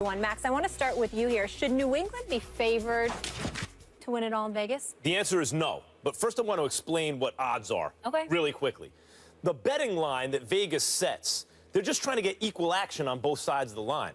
Max, I want to start with you here. Should New England be favored to win it all in Vegas? The answer is no. But first I want to explain what odds are really quickly. The betting line that Vegas sets, they're just trying to get equal action on both sides of the line,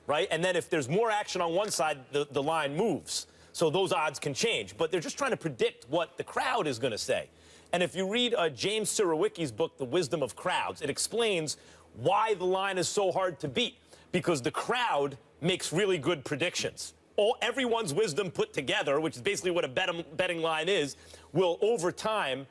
right? And then if there's more action on one side, the line moves. So those odds can change. But they're just trying to predict what the crowd is going to say. And if you read James Surowiecki's book, The Wisdom of Crowds, it explains why the line is so hard to beat. Because the crowd makes really good predictions. Everyone's wisdom put together, which is basically what a betting line is, will over time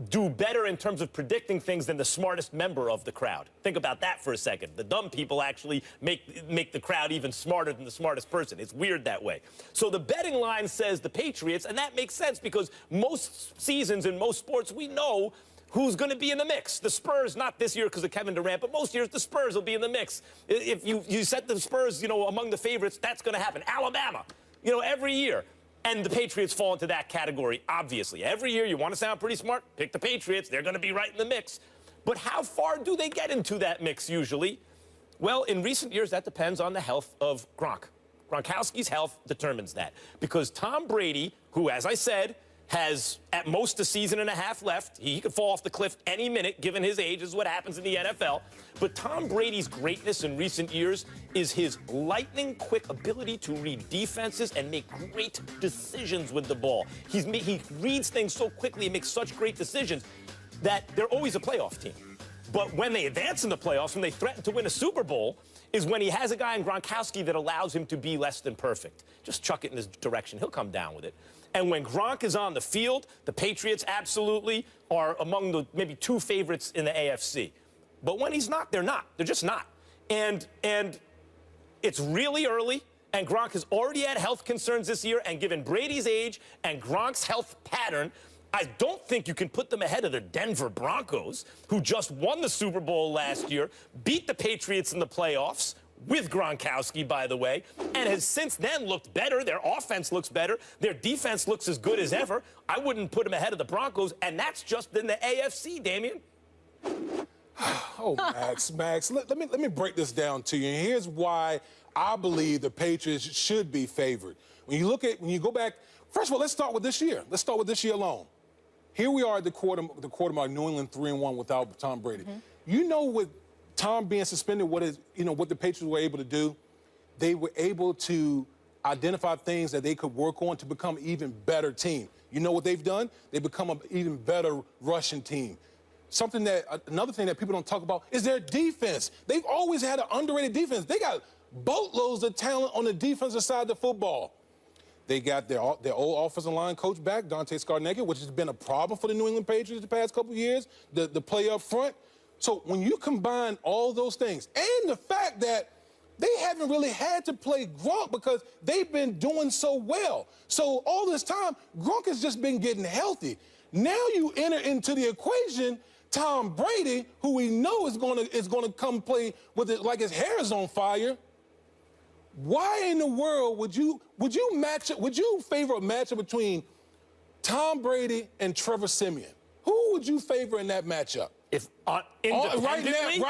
do better in terms of predicting things than the smartest member of the crowd. Think about that for a second. The dumb people actually make the crowd even smarter than the smartest person. It's weird that way. So the betting line says the Patriots, and that makes sense because most seasons in most sports we know who's going to be in the mix. The Spurs, not this year because of Kevin Durant, but most years the Spurs will be in the mix. If you set the Spurs, among the favorites, that's going to happen. Alabama, every year. And the Patriots fall into that category, obviously. Every year, you want to sound pretty smart, pick the Patriots. They're going to be right in the mix. But how far do they get into that mix usually? Well, in recent years, that depends on the health of Gronk. Gronkowski's health determines that. Because Tom Brady, who, as I said, has at most a season and a half left. He could fall off the cliff any minute, given his age, is what happens in the NFL. But Tom Brady's greatness in recent years is his lightning-quick ability to read defenses and make great decisions with the ball. He reads things so quickly and makes such great decisions that they're always a playoff team. But when they advance in the playoffs, when they threaten to win a Super Bowl, is when he has a guy in Gronkowski that allows him to be less than perfect. Just chuck it in his direction. He'll come down with it. And when Gronk is on the field, the Patriots absolutely are among the maybe two favorites in the AFC. But when he's not, they're not. They're just not. And it's really early, and Gronk has already had health concerns this year, and given Brady's age and Gronk's health pattern, I don't think you can put them ahead of the Denver Broncos, who just won the Super Bowl last year, beat the Patriots in the playoffs, with Gronkowski, by the way, and has since then looked better. Their offense looks better. Their defense looks as good as ever. I wouldn't put them ahead of the Broncos, and that's just in the AFC, Damian. Oh, Max, let me break this down to you. And here's why I believe the Patriots should be favored. When you go back, first of all, let's start with this year. Let's start with this year alone. Here we are at the quartermark, New England 3-1 without Tom Brady. With Tom being suspended, what the Patriots were able to do, they were able to identify things that they could work on to become an even better team. You know what they've done? They've become an even better rushing team. Another thing that people don't talk about is their defense. They've always had an underrated defense. They got boatloads of talent on the defensive side of the football. They got their old offensive line coach back, Dante Scarnecchia, which has been a problem for the New England Patriots the past couple of years, the play up front. So when you combine all those things and the fact that they haven't really had to play Gronk because they've been doing so well. So all this time, Gronk has just been getting healthy. Now you enter into the equation Tom Brady, who we know is going to come play with it like his hair is on fire. Why in the world would you favor a matchup between Tom Brady and Trevor Siemian? Who would you favor in that matchup? If independently,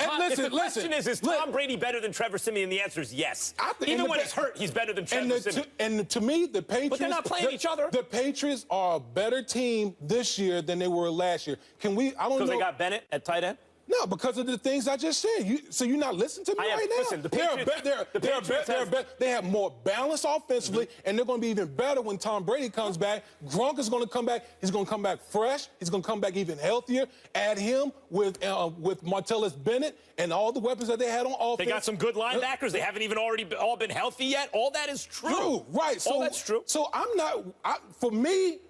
if the question is Tom Brady better than Trevor Siemian? The answer is yes. Even when he's hurt, he's better than Trevor Siemian. And to me, the Patriots... But they're not playing each other. The Patriots are a better team this year than they were last year. I don't know... Because they got Bennett at tight end? No, because of the things I just said. So you're not listening to me right now? Listen, the Patriots they have more balance offensively, and they're going to be even better when Tom Brady comes back. Gronk is going to come back. He's going to come back fresh. He's going to come back even healthier. Add him with Martellus Bennett and all the weapons that they had on offense. They got some good linebackers. They haven't even all been healthy yet. All that is true. Right. All that's true. So for me,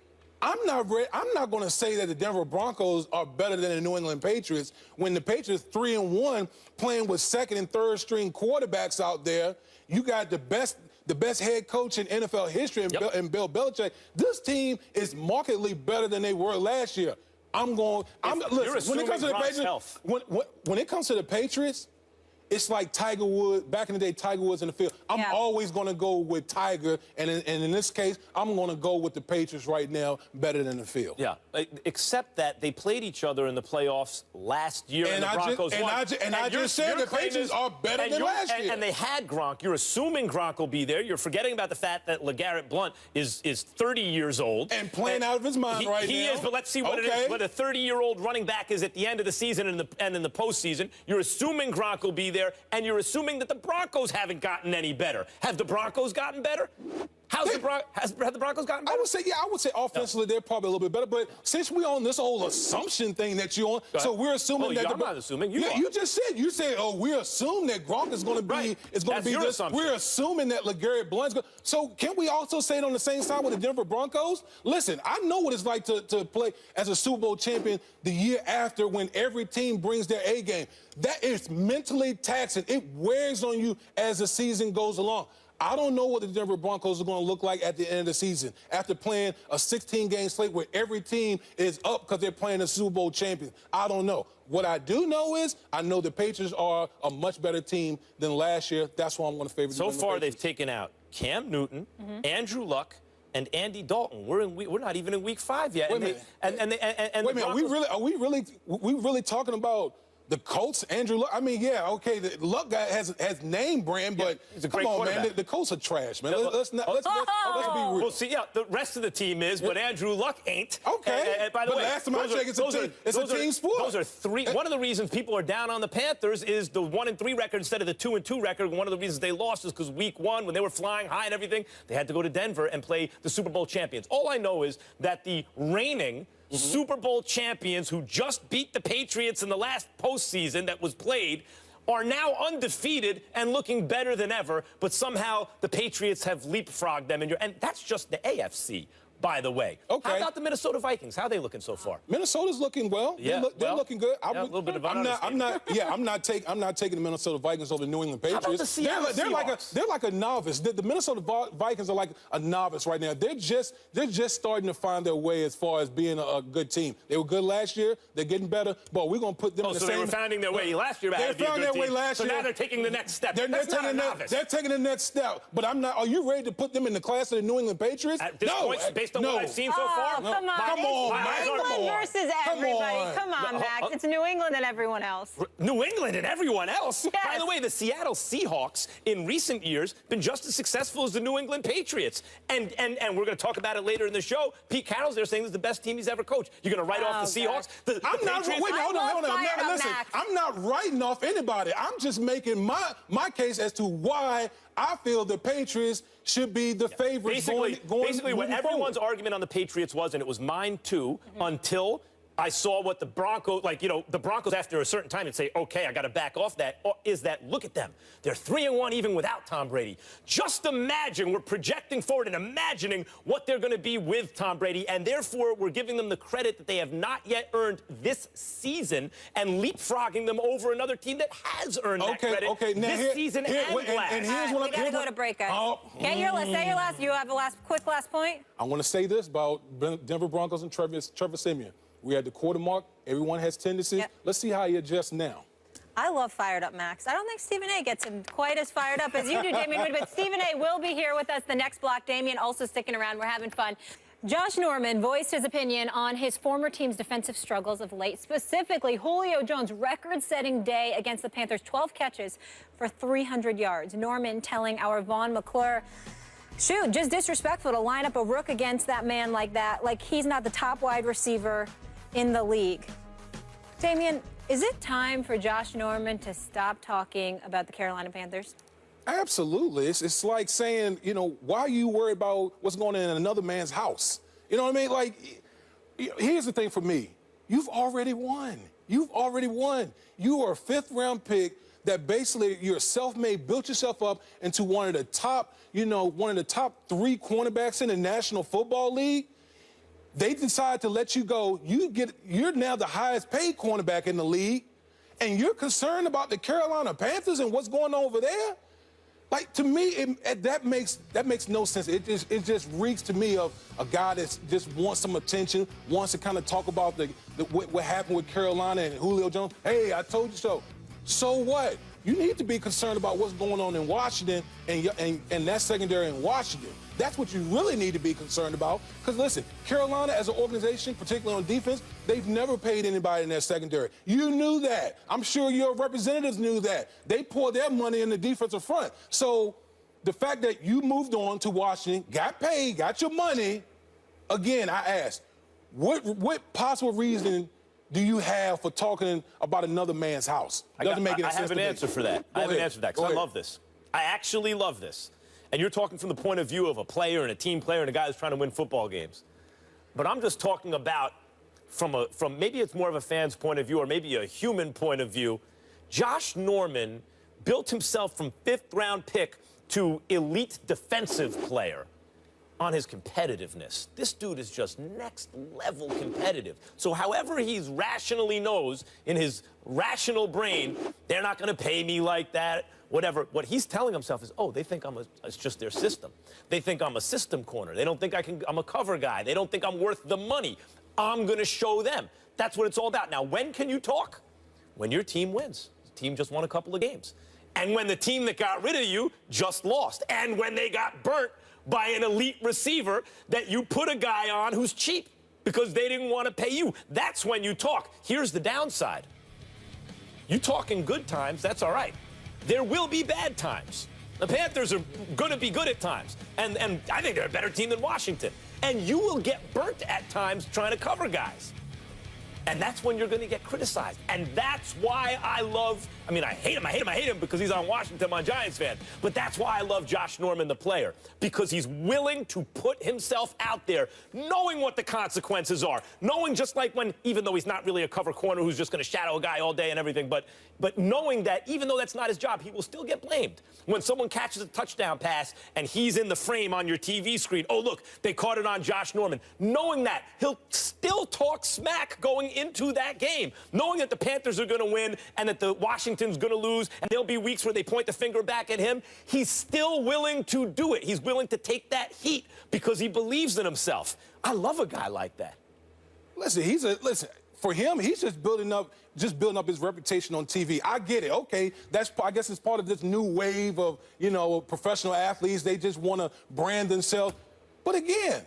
I'm not going to say that the Denver Broncos are better than the New England Patriots when the Patriots 3-1 playing with second and third string quarterbacks out there. You got the best head coach in NFL history in Bill Belichick. This team is markedly better than they were last year. Listen, when it comes to the Patriots, it's like Tiger Woods, back in the day, Tiger Woods in the field. I'm always going to go with Tiger, and in this case, I'm going to go with the Patriots right now, better than the field. Yeah, except that they played each other in the playoffs last year, and the Broncos won. I just said the Patriots are better than last year. And they had Gronk. You're assuming Gronk will be there. You're forgetting about the fact that LeGarrette Blount is 30 years old. And playing out of his mind right now. He is, but let's see what it is. What a 30-year-old running back is at the end of the season and in the postseason. You're assuming Gronk will be there, and you're assuming that the Broncos haven't gotten any better. Have the Broncos gotten better? Have the Broncos gotten better? I would say offensively they're probably a little bit better. But since we're on this whole assumption thing that you're on, so we're assuming that I'm not assuming. You said, oh, we assume that Gronk is going to be this. Assumption. We're assuming that LeGarrette Blount's going. So can we also say it on the same side with the Denver Broncos? Listen, I know what it's like to play as a Super Bowl champion the year after when every team brings their A game. That is mentally taxing. It wears on you as the season goes along. I don't know what the Denver Broncos are going to look like at the end of the season after playing a 16-game slate where every team is up because they're playing a Super Bowl champion. I don't know. What I do know is I know the Patriots are a much better team than last year. That's why I'm going to favor So far, they've taken out Cam Newton, Andrew Luck, and Andy Dalton. We're not even in week 5 yet. Wait a minute. Are we really talking about the Colts, Andrew Luck? I mean, yeah, okay, the Luck guy has name brand, but he's a great come on, man, the Colts are trash, man. Let's be real. Well, see, the rest of the team is, but Andrew Luck ain't. Okay. And by the way, last time I checked, it's a team sport. Those are three. One of the reasons people are down on the Panthers is the 1-3 record instead of the 2-2 record. One of the reasons they lost is because week 1, when they were flying high and everything, they had to go to Denver and play the Super Bowl champions. All I know is that the reigning Super Bowl champions who just beat the Patriots in the last postseason that was played are now undefeated and looking better than ever, but somehow the Patriots have leapfrogged them. And that's just the AFC, by the way. Okay. How about the Minnesota Vikings? How are they looking so far? Minnesota's looking well. Yeah, they're looking good. A little bit of I'm not taking the Minnesota Vikings over the New England Patriots. How about the Seattle Seahawks? They're like a novice. The Minnesota Vikings are like a novice right now. They're just starting to find their way as far as being a good team. They were good last year. They're getting better, but we're going to put them in the same. So they were finding their way last year. They found their way last year. So now they're taking the next step. They're taking the next step. But I'm not. Are you ready to put them in the class of the New England Patriots? At this point, based on what I've seen so far. Come on. It's New England versus everybody. Come on, Max. It's New England and everyone else. New England and everyone else? Yes. By the way, the Seattle Seahawks in recent years been just as successful as the New England Patriots. And we're going to talk about it later in the show. Pete Carroll's there saying this is the best team he's ever coached. You're going to write off the Seahawks? I'm not. Wait, hold on. Listen, I'm not writing off anybody. I'm just making my case as to why I feel the Patriots should be the favorites Basically, what everyone's argument on the Patriots was, and it was mine too, until I saw what the Broncos, the Broncos after a certain time would say, okay, I got to back off that, is that, look at them. They're 3-1 even without Tom Brady. Just imagine, we're projecting forward and imagining what they're going to be with Tom Brady, and therefore we're giving them the credit that they have not yet earned this season and leapfrogging them over another team that has earned that credit this season and last. And here's what we got to go to break, guys. Say your last. You have a quick last point? I want to say this about Denver Broncos and Trevor Siemian. We had the quarter mark. Everyone has tendencies. Yep. Let's see how he adjusts now. I love fired up Max. I don't think Stephen A gets him quite as fired up as you do, Damien, but Stephen A will be here with us the next block. Damien also sticking around. We're having fun. Josh Norman voiced his opinion on his former team's defensive struggles of late, specifically Julio Jones' record-setting day against the Panthers, 12 catches for 300 yards. Norman telling our Vaughn McClure, shoot, just disrespectful to line up a rook against that man like that, like he's not the top wide receiver in the league. Damien, is it time for Josh Norman to stop talking about the Carolina Panthers? Absolutely. It's like saying, why are you worried about what's going on in another man's house? You know what I mean? Like, here's the thing for me. You've already won. You are a fifth-round pick that basically you're self-made, built yourself up into one of the top 3 cornerbacks in the National Football League. They decide to let you go. You're now the highest paid cornerback in the league, and you're concerned about the Carolina Panthers and what's going on over there? Like, to me, that makes no sense. It just reeks to me of a guy that just wants some attention, wants to kind of talk about what happened with Carolina and Julio Jones. Hey, I told you so. So what? you need to be concerned about what's going on in Washington and that secondary in Washington. That's what you really need to be concerned about. Because listen, Carolina as an organization, particularly on defense, they've never paid anybody in their secondary. You knew that. I'm sure your representatives knew that. They poured their money in the defensive front. So the fact that you moved on to Washington, got paid, got your money, again, I ask, what possible reason do you have for talking about another man's house? Doesn't make any sense. I have an answer for that. I have an answer for that because I love this. I actually love this. And you're talking from the point of view of a player and a team player and a guy who's trying to win football games. But I'm just talking about from maybe it's more of a fan's point of view or maybe a human point of view. Josh Norman built himself from 5th-round pick to elite defensive player on his competitiveness. This dude is just next level competitive. So however he's rationally knows in his rational brain, they're not going to pay me like that, whatever. What he's telling himself is, oh, they think it's just their system. They think I'm a system corner. They don't think I'm a cover guy. They don't think I'm worth the money. I'm going to show them. That's what it's all about. Now, when can you talk? When your team wins. The team just won a couple of games. And when the team that got rid of you just lost. And when they got burnt by an elite receiver that you put a guy on who's cheap because they didn't want to pay you. That's when you talk. Here's the downside. You talk in good times, that's all right. There will be bad times. The Panthers are going to be good at times. And I think they're a better team than Washington. And you will get burnt at times trying to cover guys. And that's when you're going to get criticized. And that's why I hate him because he's on Washington, I'm a Giants fan. But that's why I love Josh Norman, the player, because he's willing to put himself out there, knowing what the consequences are, knowing just like when, even though he's not really a cover corner who's just going to shadow a guy all day and everything, but knowing that even though that's not his job, he will still get blamed. When someone catches a touchdown pass and he's in the frame on your TV screen, oh, look, they caught it on Josh Norman. Knowing that, he'll still talk smack going into that game, knowing that the Panthers are going to win and that the Washington's going to lose, and there'll be weeks where they point the finger back at him. He's still willing to do it. He's willing to take that heat because he believes in himself. I love a guy like that. Listen, for him, he's just building up his reputation on TV. I get it. Okay, I guess it's part of this new wave of, professional athletes. They just want to brand themselves. But again,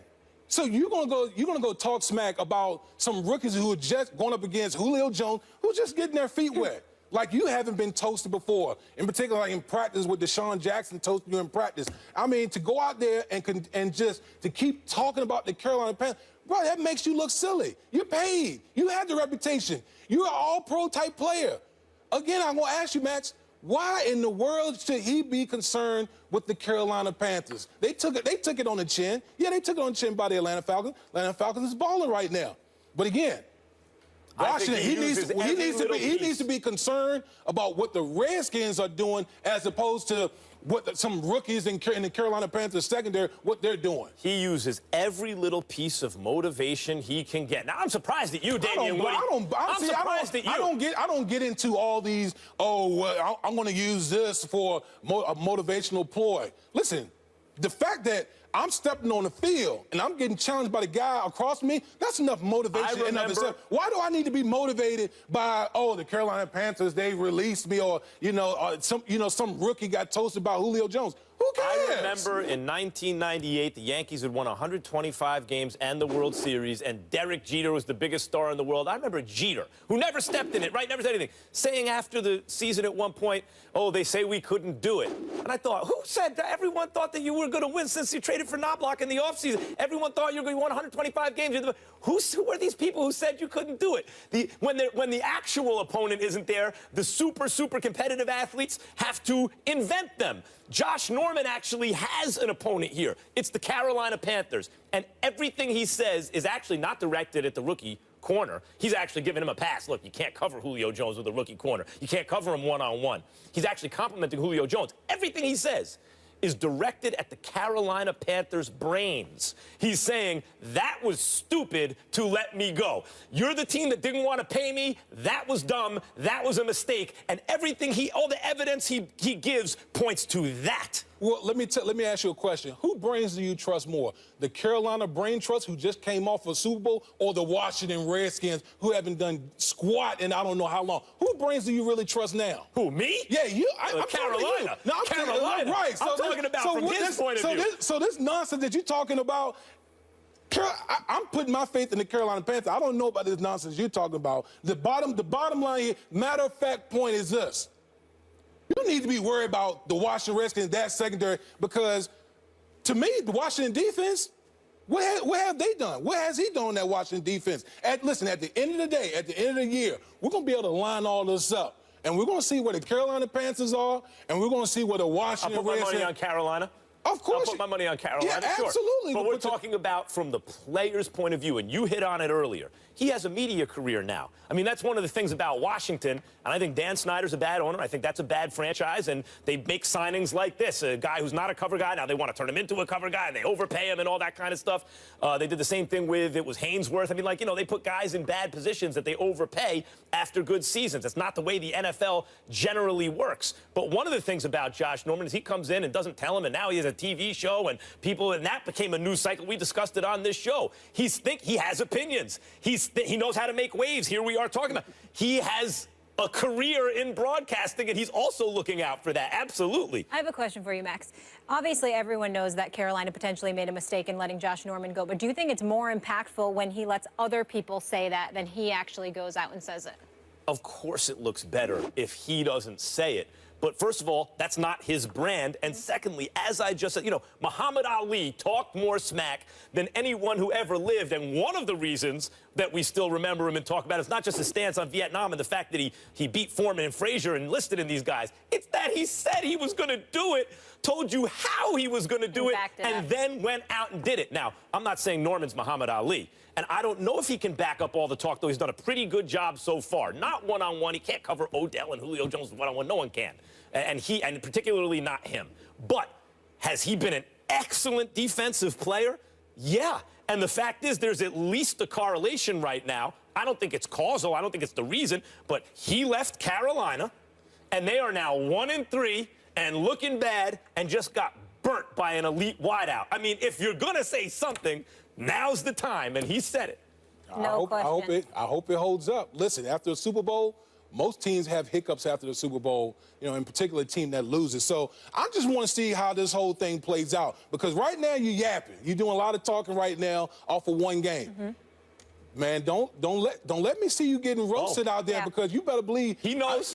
so you're gonna go talk smack about some rookies who are just going up against Julio Jones, who's just getting their feet wet. Like you haven't been toasted before. In particular, like in practice with Deshaun Jackson toasting you in practice. I mean, to go out there and just to keep talking about the Carolina Panthers, bro, that makes you look silly. You're paid. You have the reputation. You're an all-pro type player. Again, I'm gonna ask you, Max, why in the world should he be concerned with the Carolina Panthers? They took it on the chin. Yeah, they took it on the chin by the Atlanta Falcons. Atlanta Falcons is balling right now. But again, Washington, he needs to be concerned about what the Redskins are doing as opposed to what some rookies in the Carolina Panthers secondary, what they're doing. He uses every little piece of motivation he can get. Now, I'm surprised at you, Damian Woody. I don't get into all these, I'm going to use this for a motivational ploy. Listen, the fact that I'm stepping on the field and I'm getting challenged by the guy across me, that's enough motivation in and of itself. Why do I need to be motivated by, the Carolina Panthers, they released me, or, some rookie got toasted by Julio Jones? Who cares? I remember in 1998, the Yankees had won 125 games and the World Series, and Derek Jeter was the biggest star in the world. I remember Jeter, who never stepped in it, right? Never said anything, saying after the season at one point, they say we couldn't do it. And I thought, who said that? Everyone thought that you were going to win since you traded for Knobloch in the offseason. Everyone thought you were going to win 125 games. Who are these people who said you couldn't do it? When the actual opponent isn't there, the super competitive athletes have to invent them. Josh Norman actually has an opponent here. It's the Carolina Panthers. And everything he says is actually not directed at the rookie corner. He's actually giving him a pass. Look, you can't cover Julio Jones with a rookie corner. You can't cover him one-on-one. He's actually complimenting Julio Jones. Everything he says is directed at the Carolina Panthers' brains. He's saying, that was stupid to let me go. You're the team that didn't want to pay me. That was dumb. That was a mistake. And everything all the evidence he gives points to that. Well, let me ask you a question. Who brains do you trust more? The Carolina Brain Trust, who just came off a Super Bowl, or the Washington Redskins, who haven't done squat in I don't know how long? Who brains do you really trust now? Who, me? Yeah, you. I'm Carolina. No, Carolina. Right. I'm talking about from his point of view. So this nonsense that you're talking about, I'm putting my faith in the Carolina Panthers. I don't know about this nonsense you're talking about. The bottom line here, matter of fact point is this. You need to be worried about the Washington Redskins, that secondary, because to me, the Washington defense, what have they done? What has he done in that Washington defense? Listen, at the end of the day, at the end of the year, we're going to be able to line all this up. And we're going to see where the Carolina Panthers are, and we're going to see where the Washington Redskins... I'll put my money on Carolina. Of course. I'll put my money on Carolina, yeah, sure. absolutely. But we're talking about from the player's point of view, and you hit on it earlier. He has a media career now. I mean, that's one of the things about Washington, and I think Dan Snyder's a bad owner. I think that's a bad franchise, and they make signings like this. A guy who's not a cover guy, now they want to turn him into a cover guy, and they overpay him and all that kind of stuff. They did the same thing with, it was Hainsworth. I mean, like, you know, they put guys in bad positions that they overpay after good seasons. It's not the way the NFL generally works. But one of the things about Josh Norman is he comes in and doesn't tell him, and now he has a TV show, and that became a news cycle. We discussed it on this show. He has opinions. He knows how to make waves. Here we are talking about. He has a career in broadcasting, and he's also looking out for that. Absolutely. I have a question for you, Max. Obviously, everyone knows that Carolina potentially made a mistake in letting Josh Norman go, but do you think it's more impactful when he lets other people say that than he actually goes out and says it? Of course it looks better if he doesn't say it. But first of all, that's not his brand. And secondly, as I just said, you know, Muhammad Ali talked more smack than anyone who ever lived. And one of the reasons that we still remember him and talk about it is not just his stance on Vietnam and the fact that he beat Foreman and Frazier and enlisted in these guys. It's that he said he was going to do it, told you how he was going to do it, and then went out and did it. Now, I'm not saying Norman's Muhammad Ali. And I don't know if he can back up all the talk, though. He's done a pretty good job so far. Not one-on-one. He can't cover Odell and Julio Jones one-on-one. No one can. And particularly not him. But has he been an excellent defensive player? Yeah. And the fact is, there's at least a correlation right now. I don't think it's causal. I don't think it's the reason. But he left Carolina, and they are now 1-3 and looking bad and just got burnt by an elite wideout. I mean, if you're going to say something, now's the time, and he said it. No question. I hope it holds up. Listen, after a Super Bowl, most teams have hiccups after the Super Bowl, you know, in particular a team that loses. So I just want to see how this whole thing plays out, because right now you're yapping. You're doing a lot of talking right now off of one game. Mm-hmm. Man, don't let me see you getting roasted out there, because you better believe he knows.